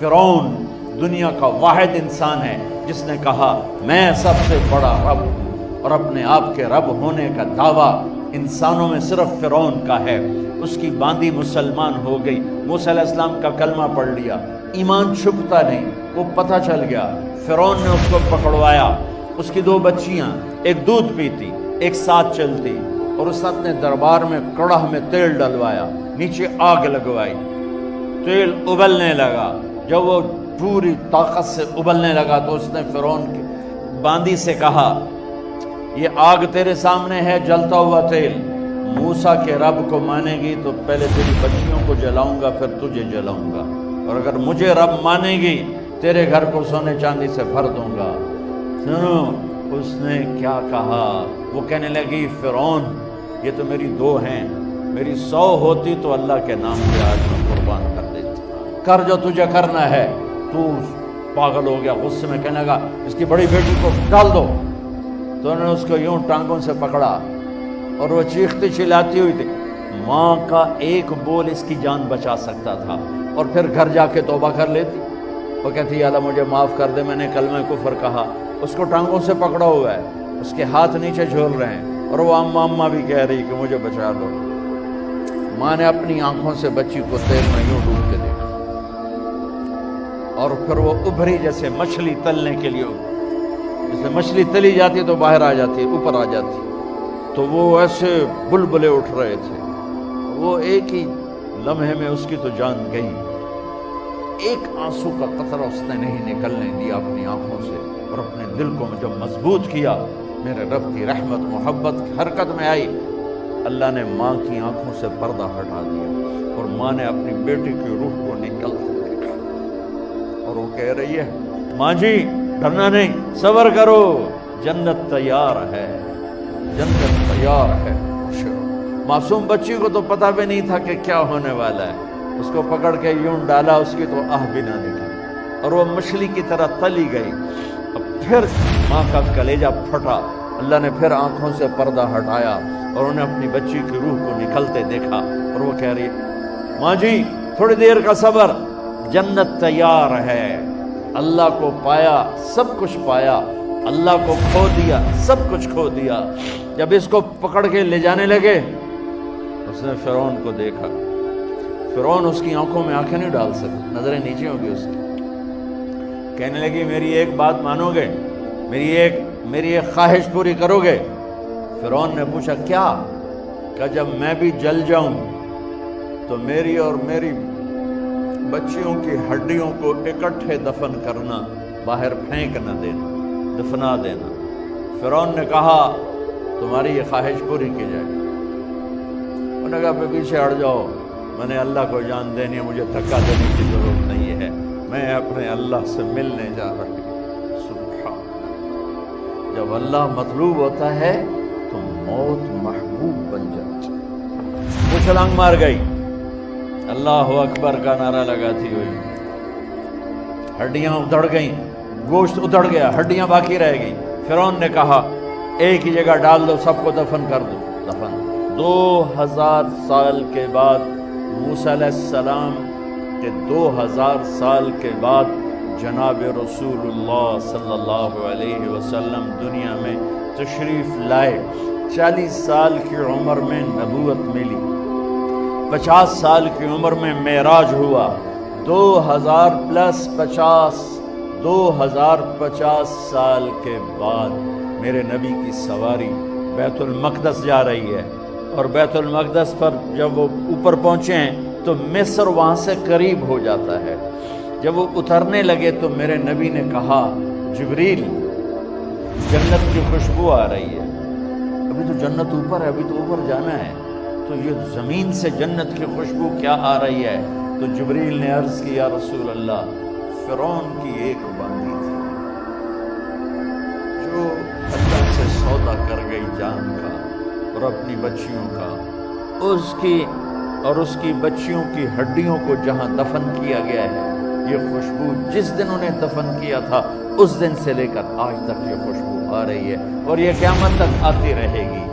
فرعون دنیا کا واحد انسان ہے جس نے کہا میں سب سے بڑا رب ہوں، اور اپنے آپ کے رب ہونے کا دعویٰ انسانوں میں صرف فرعون کا ہے۔ اس کی باندی مسلمان ہو گئی، موسیٰ علیہ السلام کا کلمہ پڑھ لیا، ایمان چھپتا نہیں، وہ پتہ چل گیا۔ فرعون نے اس کو پکڑوایا، اس کی 2 بچیاں، ایک دودھ پیتی ایک ساتھ چلتی، اور اس نے اپنے دربار میں کڑاہ میں تیل ڈلوایا، نیچے آگ لگوائی، تیل ابلنے لگا۔ جب وہ پوری طاقت سے ابلنے لگا تو اس نے فرعون کی باندی سے کہا یہ آگ تیرے سامنے ہے، جلتا ہوا تیل، موسیٰ کے رب کو مانے گی تو پہلے تیری بچیوں کو جلاؤں گا پھر تجھے جلاؤں گا، اور اگر مجھے رب مانے گی تیرے گھر کو سونے چاندی سے بھر دوں گا۔ سنو اس نے کیا کہا، وہ کہنے لگی فرعون یہ تو میری 2 ہیں، میری 100 ہوتی تو اللہ کے نام پہ آج میں قربان کر دیتی، کر جو تجھے کرنا ہے۔ تو پاگل ہو گیا، غصے میں کہنے لگا اس کی بڑی بیٹی کو ڈال دو۔ تو انہوں نے اس کو یوں ٹانگوں سے پکڑا اور وہ چیختی چلاتی ہوئی تھی۔ ماں کا ایک بول اس کی جان بچا سکتا تھا، اور پھر گھر جا کے توبہ کر لیتی۔ وہ کہتی یا اللہ مجھے معاف کر دے، میں نے کلمہ کفر کہا۔ اس کو ٹانگوں سے پکڑا ہوا ہے، اس کے ہاتھ نیچے جھول رہے ہیں، اور وہ اماں اماں بھی کہہ رہی کہ مجھے بچا دو۔ ماں نے اپنی آنکھوں سے بچی کو تیل میں یوں ڈوب کے دیکھا، اور پھر وہ ابھری جیسے مچھلی تلنے کے لیے، جیسے مچھلی تلی جاتی تو باہر آ جاتی، اوپر آ جاتی، تو وہ ایسے بلبلے اٹھ رہے تھے۔ وہ ایک ہی لمحے میں اس کی تو جان گئی، ایک آنسو کا قطرہ اس نے نہیں نکلنے دیا اپنی آنکھوں سے، اور اپنے دل کو جب مضبوط کیا، میرے رب کی رحمت محبت حرکت میں آئی۔ اللہ نے ماں کی آنکھوں سے پردہ ہٹا دیا، اور ماں نے اپنی بیٹی کی روح کو نکلتے دیکھا، اور وہ کہہ رہی ہے ماں جی ڈرنا نہیں، صبر کرو، جنت تیار ہے، جنت تیار ہے۔ معصوم بچی کو تو پتہ بھی نہیں تھا کہ کیا ہونے والا ہے، اس کو پکڑ کے یوں ڈالا، اس کی تو آہ بھی نہ نکلی، اور وہ مچھلی کی طرح تلی گئی۔ اب پھر ماں کا کلیجہ پھٹا، اللہ نے پھر آنکھوں سے پردہ ہٹایا، اور انہیں اپنی بچی کی روح کو نکلتے دیکھا، اور وہ کہہ رہی ہے ماں جی تھوڑی دیر کا صبر، جنت تیار ہے۔ اللہ کو پایا سب کچھ پایا، اللہ کو کھو دیا سب کچھ کھو دیا۔ جب اس کو پکڑ کے لے جانے لگے، اس نے فرعون کو دیکھا۔ فرعون اس کی آنکھوں میں آنکھیں نہیں ڈال سکتا، نظریں نیچے ہو گئی اس کی۔ کہنے لگی میری ایک بات مانو گے، میری ایک خواہش پوری کرو گے؟ فرعون نے پوچھا کیا؟ کہ جب میں بھی جل جاؤں تو میری اور میری بچیوں کی ہڈیوں کو اکٹھے دفن کرنا، باہر پھینک نہ دینا، دفنا دینا۔ فرعون نے کہا تمہاری یہ خواہش پوری کی جائے۔ انہوں نے کہا پیچھے ہٹ جاؤ، میں نے اللہ کو جان دینی ہے، مجھے دھکا دینے کی ضرورت نہیں ہے، میں اپنے اللہ سے ملنے جا رہی ہوں۔ سبحان اللہ، جب اللہ مطلوب ہوتا ہے تو موت محبوب بن جاتی۔ وہ چھلانگ مار گئی، اللہ اکبر کا نعرہ لگاتی ہوئی، ہڈیاں ادھڑ گئیں، گوشت ادھڑ گیا، ہڈیاں باقی رہ گئی۔ فرعون نے کہا ایک ہی جگہ ڈال دو، سب کو دفن کر دو۔ دفن 2000 سال کے بعد، موسیٰ علیہ السلام کے 2000 سال کے بعد جناب رسول اللہ صلی اللہ علیہ وسلم دنیا میں تشریف لائے۔ 40 سال کی عمر میں نبوت ملی، 50 سال کی عمر میں معراج ہوا، 2050 سال کے بعد میرے نبی کی سواری بیت المقدس جا رہی ہے، اور بیت المقدس پر جب وہ اوپر پہنچے ہیں تو مصر وہاں سے قریب ہو جاتا ہے۔ جب وہ اترنے لگے تو میرے نبی نے کہا جبریل جنت کی خوشبو آ رہی ہے، ابھی تو جنت اوپر ہے، ابھی تو اوپر جانا ہے، تو یہ زمین سے جنت کی خوشبو کیا آ رہی ہے؟ تو جبریل نے عرض کی یا رسول اللہ فرعون کی ایک باندی تھی جو اللہ سے سودا کر گئی جان کا اور اپنی بچیوں کا، اس کی بچیوں کی ہڈیوں کو جہاں دفن کیا گیا ہے، یہ خوشبو جس دن انہیں دفن کیا تھا اس دن سے لے کر آج تک یہ خوشبو آ رہی ہے، اور یہ قیامت تک آتی رہے گی۔